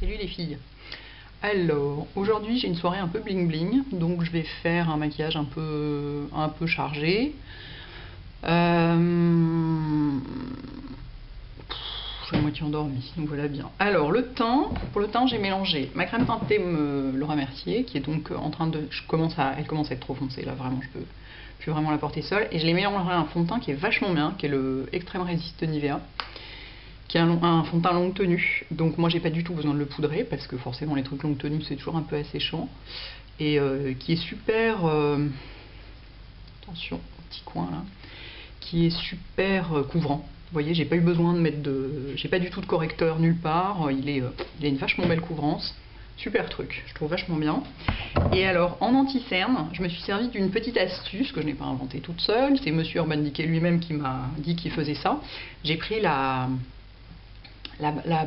Salut les filles. Alors, aujourd'hui j'ai une soirée un peu bling bling, donc je vais faire un maquillage un peu chargé. Je suis à moitié endormie, donc voilà bien. Alors pour le teint j'ai mélangé ma crème teintée Laura Mercier, qui est donc en train de... elle commence à être trop foncée là, vraiment je peux plus vraiment la porter seule. Et je l'ai mélangé à un fond de teint qui est vachement bien, qui est le Extreme Resist Nivea, qui est un fond de teint longue tenue. Donc moi j'ai pas du tout besoin de le poudrer parce que forcément les trucs longue tenue c'est toujours un peu asséchant, et qui est super attention petit coin là, qui est super couvrant. Vous voyez, j'ai pas eu besoin de mettre j'ai pas du tout de correcteur nulle part. Il a une vachement belle couvrance. Super truc, je trouve vachement bien. Et alors en anti-cerne, je me suis servi d'une petite astuce que je n'ai pas inventée toute seule. C'est Monsieur Urban Decay lui-même qui m'a dit qu'il faisait ça. J'ai pris la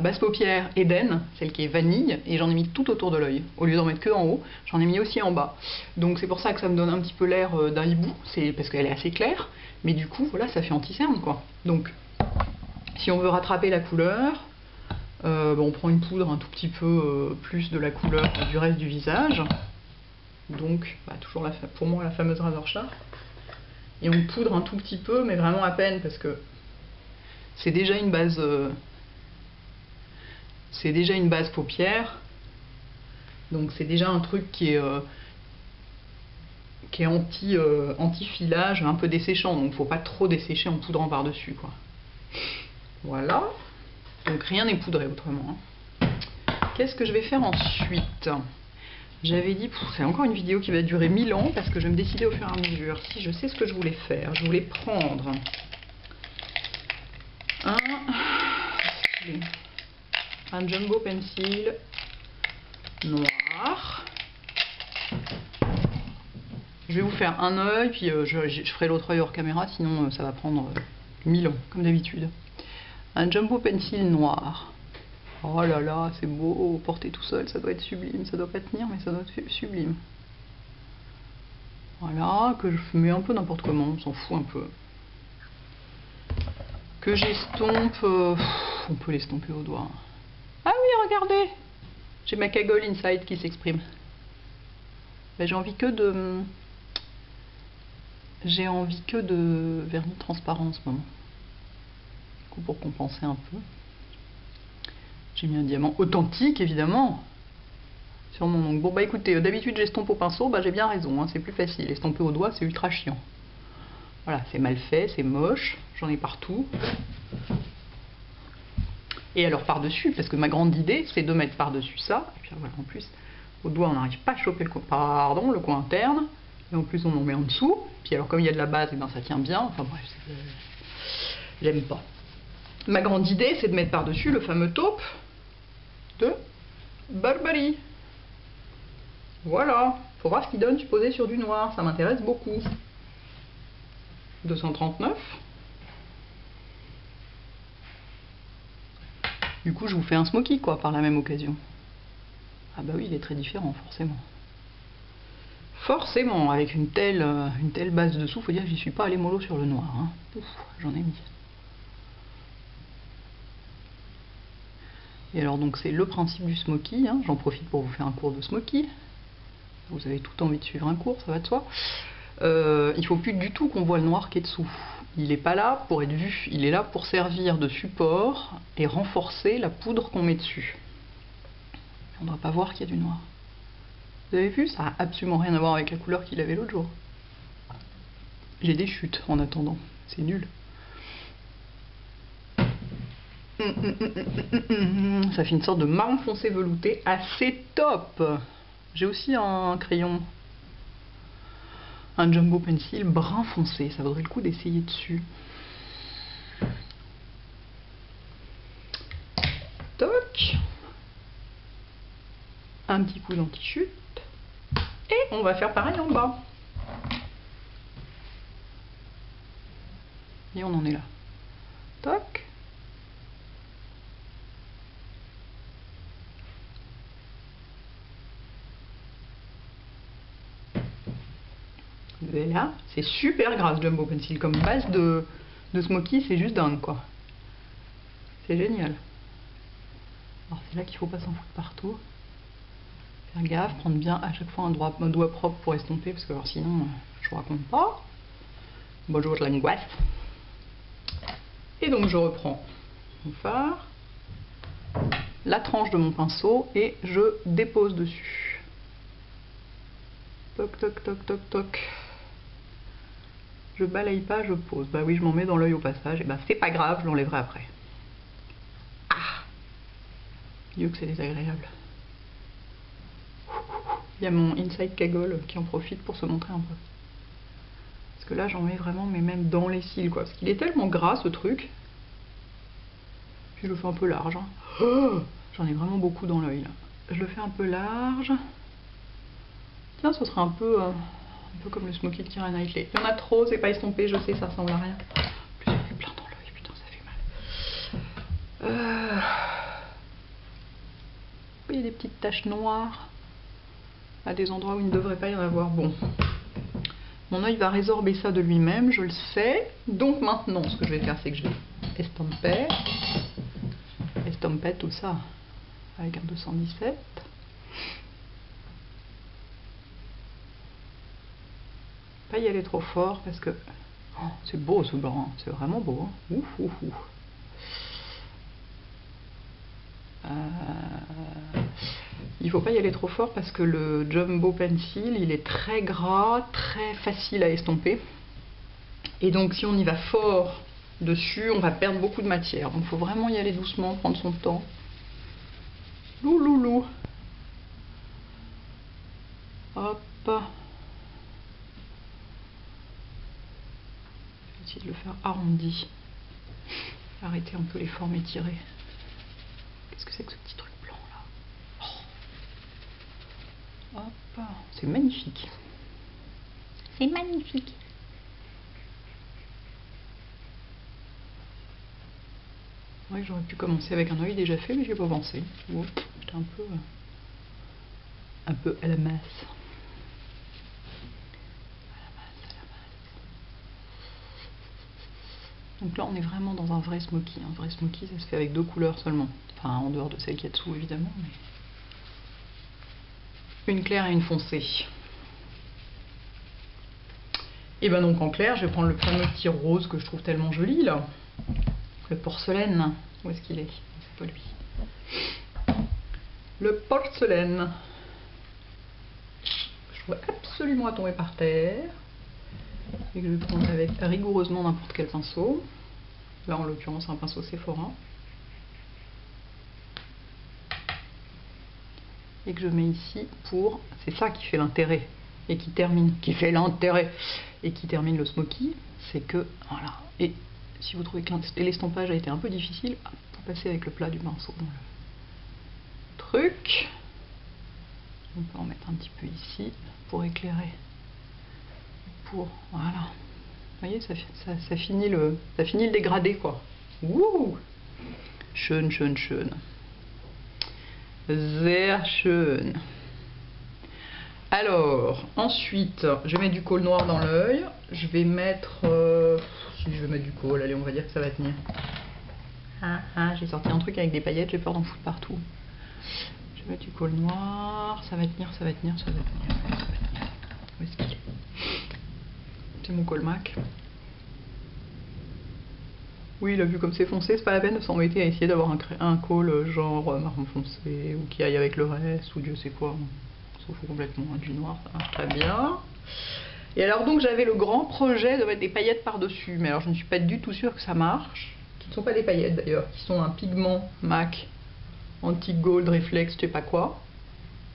base paupière Eden, celle qui est vanille, et j'en ai mis tout autour de l'œil. Au lieu d'en mettre que en haut, j'en ai mis aussi en bas. Donc c'est pour ça que ça me donne un petit peu l'air d'un hibou, c'est parce qu'elle est assez claire, mais du coup voilà, ça fait anti-cerne quoi. Donc si on veut rattraper la couleur, on prend une poudre un tout petit peu plus de la couleur du reste du visage. Donc toujours pour moi la fameuse Razor Sharp. Et on poudre un tout petit peu, mais vraiment à peine, parce que c'est déjà une base... c'est déjà une base paupière, donc c'est déjà un truc qui est anti-filage, un peu desséchant, donc faut pas trop dessécher en poudrant par-dessus quoi. Voilà, donc rien n'est poudré autrement. Qu'est-ce que je vais faire ensuite? J'avais dit, c'est encore une vidéo qui va durer 1000 ans, parce que je vais me décider au fur et à mesure. Si je sais ce que je voulais faire, je voulais prendre un jumbo pencil noir. Je vais vous faire un œil, puis je ferai l'autre œil hors caméra, sinon ça va prendre 1000 ans, comme d'habitude. Un jumbo pencil noir. Oh là là, c'est beau, porter tout seul, ça doit être sublime. Ça doit pas tenir, mais ça doit être sublime. Voilà, que je mets un peu n'importe comment, on s'en fout un peu. Que j'estompe, on peut l'estomper au doigt. Ah oui, regardez, j'ai ma cagole inside qui s'exprime. Ben, j'ai envie que de vernis transparent en ce moment. Du coup, pour compenser un peu, j'ai mis un diamant authentique évidemment sur mon ongle. Bon bah écoutez, d'habitude j'estompe au pinceau, bah j'ai bien raison, hein, c'est plus facile. Estomper au doigt c'est ultra chiant. Voilà, c'est mal fait, c'est moche, j'en ai partout. Et alors par-dessus, parce que ma grande idée c'est de mettre par-dessus ça, et puis voilà, en plus au doigt on n'arrive pas à choper le coin interne, et en plus on en met en dessous, puis alors comme il y a de la base, et ben ça tient bien, enfin bref, j'aime pas. Ma grande idée c'est de mettre par-dessus le fameux taupe de Burberry. Voilà, faut voir ce qu'il donne supposé sur du noir, ça m'intéresse beaucoup. 239. Du coup, je vous fais un smoky, quoi, par la même occasion. Ah bah oui, il est très différent, forcément. Forcément, avec une telle base dessous, faut dire que j'y suis pas allé mollo sur le noir. Hein. Ouf, j'en ai mis. Et alors, donc, c'est le principe du smoky. Hein. J'en profite pour vous faire un cours de smoky. Vous avez tout envie de suivre un cours, ça va de soi. Il faut plus du tout qu'on voit le noir qui est dessous. Il n'est pas là pour être vu, il est là pour servir de support et renforcer la poudre qu'on met dessus. On ne doit pas voir qu'il y a du noir. Vous avez vu, ça n'a absolument rien à voir avec la couleur qu'il avait l'autre jour. J'ai des chutes en attendant, c'est nul. Ça fait une sorte de marron foncé velouté assez top. J'ai aussi un crayon, un jumbo pencil brun foncé, ça vaudrait le coup d'essayer dessus. Toc. Un petit coup d'anti-chute. Et on va faire pareil en bas. Et on en est là. Toc. Voilà, c'est super grave Jumbo Pencil comme base de smoky, c'est juste dingue quoi. C'est génial. Alors c'est là qu'il faut pas s'en foutre partout. Faire gaffe, prendre bien à chaque fois un doigt propre pour estomper, parce que alors sinon, je vous raconte pas. Bonjour l'angoisse. Et donc je reprends mon fard, la tranche de mon pinceau et je dépose dessus. Toc toc toc toc toc. Je balaye pas, je pose. Bah oui, je m'en mets dans l'œil au passage. Et bah c'est pas grave, je l'enlèverai après. Ah, Dieu que c'est désagréable. Il y a mon Inside Kaggle qui en profite pour se montrer un peu. Parce que là j'en mets vraiment, mais même dans les cils quoi. Parce qu'il est tellement gras ce truc. Puis je le fais un peu large. Hein. Oh, j'en ai vraiment beaucoup dans l'œil là. Je le fais un peu large. Tiens, ce serait un peu comme le Smoky de Keira Knightley. Il y en a trop, c'est pas estompé, je sais, ça ressemble à rien. En plus, j'en ai plein dans l'œil, putain, ça fait mal. Il y a des petites taches noires à des endroits où il ne devrait pas y en avoir. Bon, mon œil va résorber ça de lui-même, je le sais. Donc maintenant, ce que je vais faire, c'est que je vais estomper tout ça avec un 217. Pas y aller trop fort parce que oh, c'est beau ce blanc, c'est vraiment beau. Hein. Ouf, ouf, ouf. Il faut pas y aller trop fort parce que le Jumbo Pencil il est très gras, très facile à estomper. Et donc si on y va fort dessus, on va perdre beaucoup de matière. Donc il faut vraiment y aller doucement, prendre son temps. Louloulou. Hop. De le faire arrondi. Arrêter un peu les formes étirées. Qu'est-ce que c'est que ce petit truc blanc là? Oh. Hop, c'est magnifique. C'est magnifique. Ouais, j'aurais pu commencer avec un œil déjà fait, mais j'ai pas pensé. Oh, j'étais un peu à la masse. Donc là on est vraiment dans un vrai smoky. Un vrai smoky ça se fait avec 2 couleurs seulement. Enfin en dehors de celle qu'il y a dessous évidemment. Mais... une claire et une foncée. Et ben donc en clair je vais prendre le fameux petit rose que je trouve tellement joli là. Le porcelaine. Où est-ce qu'il est? C'est pas lui. Le porcelaine. Je trouve absolument à tomber par terre. Et que je vais prendre avec rigoureusement n'importe quel pinceau. Là en l'occurrence un pinceau Sephora. Et que je mets ici pour... c'est ça qui fait l'intérêt. Et qui termine. Qui fait l'intérêt. Et qui termine le smoky. C'est que... voilà. Et si vous trouvez que l'estampage a été un peu difficile, vous passez avec le plat du pinceau dans le truc. On peut en mettre un petit peu ici pour éclairer. Pour... voilà. Vous voyez, ça finit le dégradé, quoi. Wouh! Schön, schön, schön. Sehr schön. Alors, ensuite, je vais mettre du kohl noir dans l'œil. Je vais mettre... si je vais mettre du kohl, allez, on va dire que ça va tenir. J'ai sorti un truc avec des paillettes, j'ai peur d'en foutre partout. Je vais mettre du kohl noir. Ça va tenir, ça va tenir, ça va tenir. Où est-ce qu'il est? C'est mon Colmac. Oui, là, vu comme c'est foncé, c'est pas la peine de s'embêter à essayer d'avoir un kohl genre marron foncé ou qui aille avec le reste ou Dieu sait quoi. On s'en fout complètement du noir, ça marche très bien. Et alors donc j'avais le grand projet de mettre des paillettes par-dessus, mais alors je ne suis pas du tout sûre que ça marche. Qui ne sont pas des paillettes d'ailleurs, qui sont un pigment MAC anti-gold reflex, je sais pas quoi.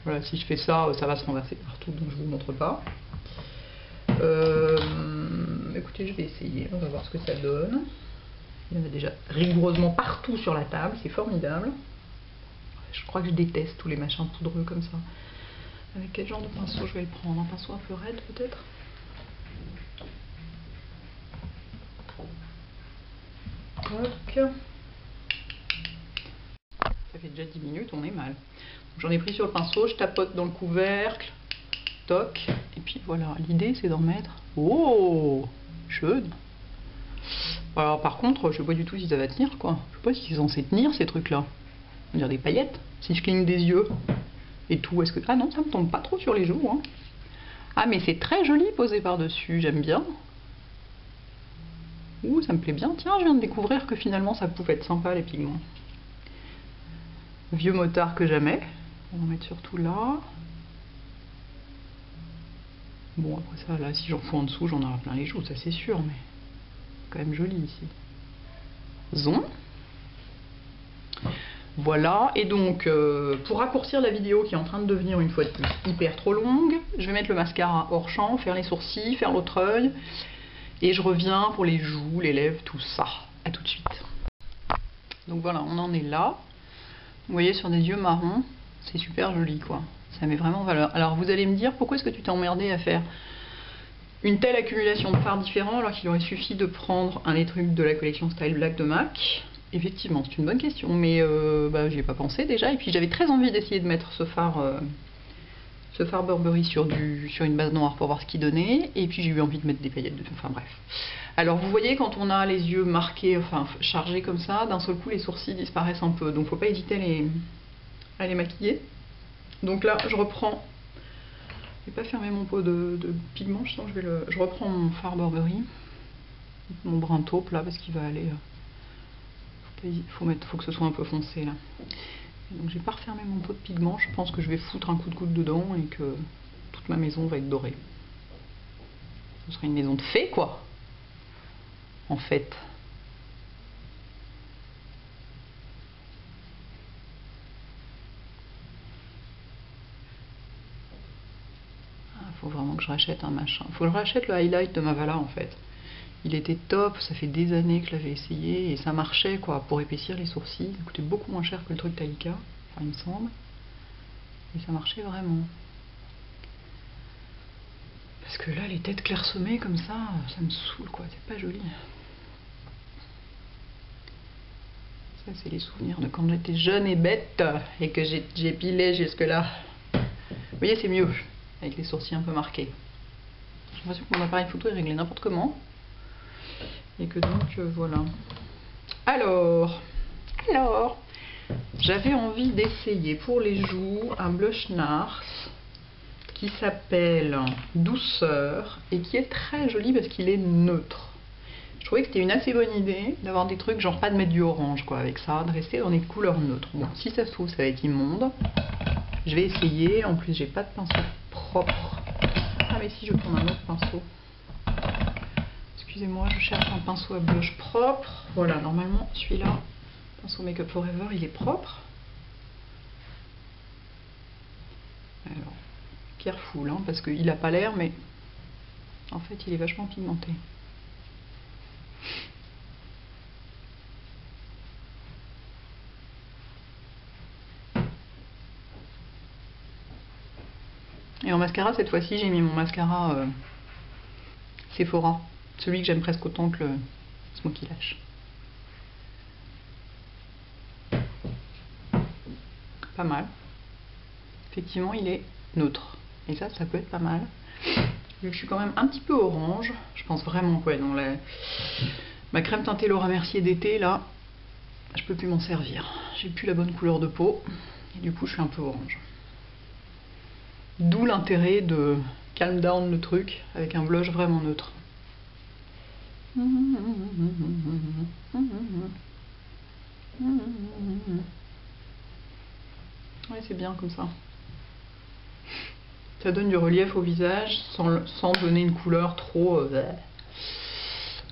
Voilà, si je fais ça, ça va se renverser partout, donc je vous montre pas. Écoutez, je vais essayer, on va voir ce que ça donne. Il y en a déjà rigoureusement partout sur la table, c'est formidable. Je crois que je déteste tous les machins poudreux comme ça. Avec quel genre de pinceau je vais le prendre? Un pinceau un peu raide peut-être? Ça fait déjà 10 minutes, on est mal. J'en ai pris sur le pinceau, je tapote dans le couvercle, toc, et puis voilà. L'idée c'est d'en mettre. Oh, chaude. Alors par contre, je sais pas du tout si ça va tenir quoi. Je sais pas si c'est censé tenir ces trucs là. On dirait des paillettes. Si je cligne des yeux et tout, est-ce que... Ah non, ça me tombe pas trop sur les joues. Hein. Ah, mais c'est très joli posé par-dessus, j'aime bien. Ouh, ça me plaît bien. Tiens, je viens de découvrir que finalement ça pouvait être sympa les pigments. Vieux motard que jamais. On va en mettre surtout là. Bon, après ça, là, si j'en fous en dessous, j'en aurai plein les joues, ça c'est sûr, mais quand même joli ici. Zon. Voilà, et donc, pour raccourcir la vidéo qui est en train de devenir, une fois de plus, hyper trop longue, je vais mettre le mascara hors champ, faire les sourcils, faire l'autre œil, et je reviens pour les joues, les lèvres, tout ça. À tout de suite. Donc voilà, on en est là. Vous voyez, sur des yeux marrons, c'est super joli, quoi. Ça met vraiment en valeur. Alors vous allez me dire, pourquoi est-ce que tu t'es emmerdé à faire une telle accumulation de fards différents alors qu'il aurait suffi de prendre un des trucs de la collection Style Black de MAC? Effectivement, c'est une bonne question, mais j'y ai pas pensé déjà. Et puis j'avais très envie d'essayer de mettre ce fard Burberry sur une base noire pour voir ce qu'il donnait. Et puis j'ai eu envie de mettre des paillettes dessus. Enfin bref. Alors vous voyez, quand on a les yeux marqués, enfin chargés comme ça, d'un seul coup les sourcils disparaissent un peu. Donc faut pas hésiter à les maquiller. Donc là, je reprends. Je vais pas fermer mon pot de pigment, je sens que je reprends mon fard Burberry, mon brun taupe là, parce qu'il va aller. Faut que ce soit un peu foncé là. Et donc j'ai pas refermé mon pot de pigment, je pense que je vais foutre un coup de goutte dedans et que toute ma maison va être dorée. Ce sera une maison de fées quoi, en fait. Faut vraiment que je rachète un machin. Faut que je rachète le highlight de Mavala en fait. Il était top, ça fait des années que je l'avais essayé et ça marchait quoi pour épaissir les sourcils. Ça coûtait beaucoup moins cher que le truc Talika, enfin il me semble. Et ça marchait vraiment. Parce que là les têtes clairsemées comme ça me saoule quoi, c'est pas joli. Ça c'est les souvenirs de quand j'étais jeune et bête et que j'épilais jusque là. Vous voyez, c'est mieux avec les sourcils un peu marqués. J'ai l'impression que mon appareil photo est réglé n'importe comment. Et que donc, voilà. Alors, j'avais envie d'essayer pour les joues un blush NARS qui s'appelle Douceur et qui est très joli parce qu'il est neutre. Je trouvais que c'était une assez bonne idée d'avoir des trucs, genre pas de mettre du orange quoi avec ça, de rester dans des couleurs neutres. Bon, si ça se trouve, ça va être immonde. Je vais essayer, en plus j'ai pas de pinceau propre. Ah mais si, je prends un autre pinceau. Excusez-moi, je cherche un pinceau à blush propre. Voilà, normalement celui-là, pinceau Make Up Forever, il est propre. Alors, careful, hein, parce qu'il a pas l'air, mais en fait il est vachement pigmenté. Et en mascara, cette fois-ci, j'ai mis mon mascara Sephora. Celui que j'aime presque autant que le Smoky Lash. Pas mal. Effectivement, il est neutre. Et ça peut être pas mal. Vu que je suis quand même un petit peu orange, je pense vraiment quoi, dans ma crème teintée Laura Mercier d'été, là, je peux plus m'en servir. J'ai plus la bonne couleur de peau. Et du coup, je suis un peu orange. D'où l'intérêt de calm down le truc avec un blush vraiment neutre. Ouais, c'est bien comme ça. Ça donne du relief au visage sans donner une couleur trop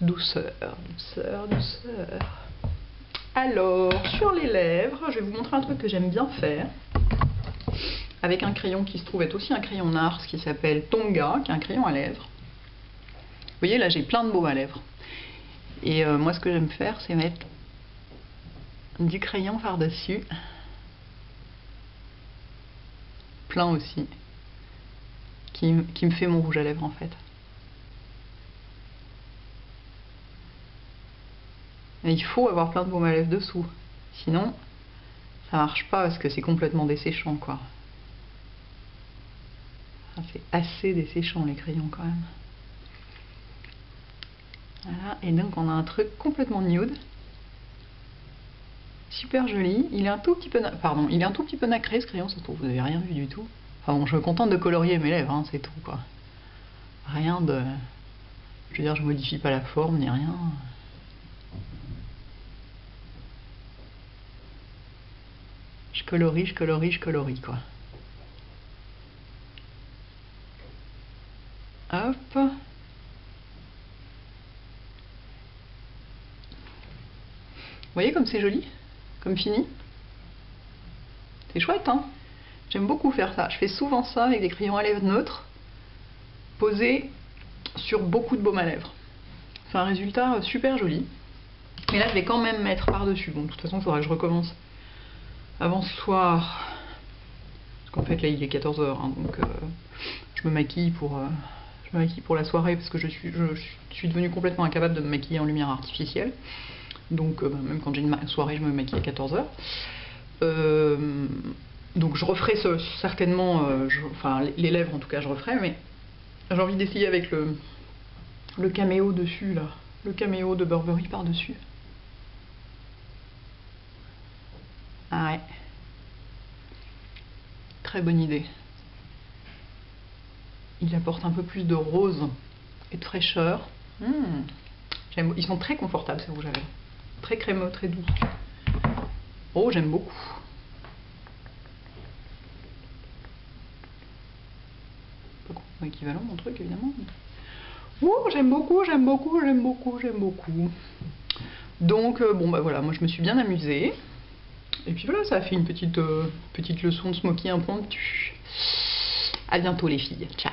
douceur. Alors, sur les lèvres, je vais vous montrer un truc que j'aime bien faire. Avec un crayon qui se trouve être aussi un crayon NARS qui s'appelle Tonga, qui est un crayon à lèvres. Vous voyez, là j'ai plein de baume à lèvres. Et moi ce que j'aime faire, c'est mettre du crayon par-dessus. Plein aussi. Qui me fait mon rouge à lèvres en fait. Et il faut avoir plein de baume à lèvres dessous. Sinon, ça marche pas parce que c'est complètement desséchant quoi. C'est assez desséchant les crayons quand même. Voilà, et donc on a un truc complètement nude. Super joli. Il est un tout petit peu, pardon, il est un tout petit peu nacré ce crayon, ça se trouve, vous n'avez rien vu du tout. Enfin bon, je me contente de colorier mes lèvres, hein, c'est tout quoi. Rien de... Je veux dire, je modifie pas la forme ni rien. Je colorie, je colorie, je colorie quoi. Hop. Vous voyez comme c'est joli? Comme fini? C'est chouette, hein? J'aime beaucoup faire ça. Je fais souvent ça avec des crayons à lèvres neutres, posés sur beaucoup de baume à lèvres. C'est un résultat super joli. Mais là, je vais quand même mettre par-dessus. Bon, de toute façon, il faudra que je recommence avant ce soir. Parce qu'en fait, là, il est 14 h, hein, donc je me maquille pour la soirée parce que je suis devenue complètement incapable de me maquiller en lumière artificielle. Donc, même quand j'ai une soirée, je me maquille à 14 h. Donc, je referai certainement, enfin, les lèvres en tout cas, je referai, mais j'ai envie d'essayer avec le caméo dessus, là. Le caméo de Burberry par-dessus. Ah ouais. Très bonne idée. Il apporte un peu plus de rose et de fraîcheur. Ils sont très confortables ces rouges à lèvres. Très crémeux, très doux. Oh, j'aime beaucoup. Pas équivalent mon truc évidemment. Oh, j'aime beaucoup, j'aime beaucoup, j'aime beaucoup, j'aime beaucoup. Donc bon bah voilà, moi je me suis bien amusée. Et puis voilà, ça a fait une petite leçon de smoky impromptu. À bientôt les filles, ciao.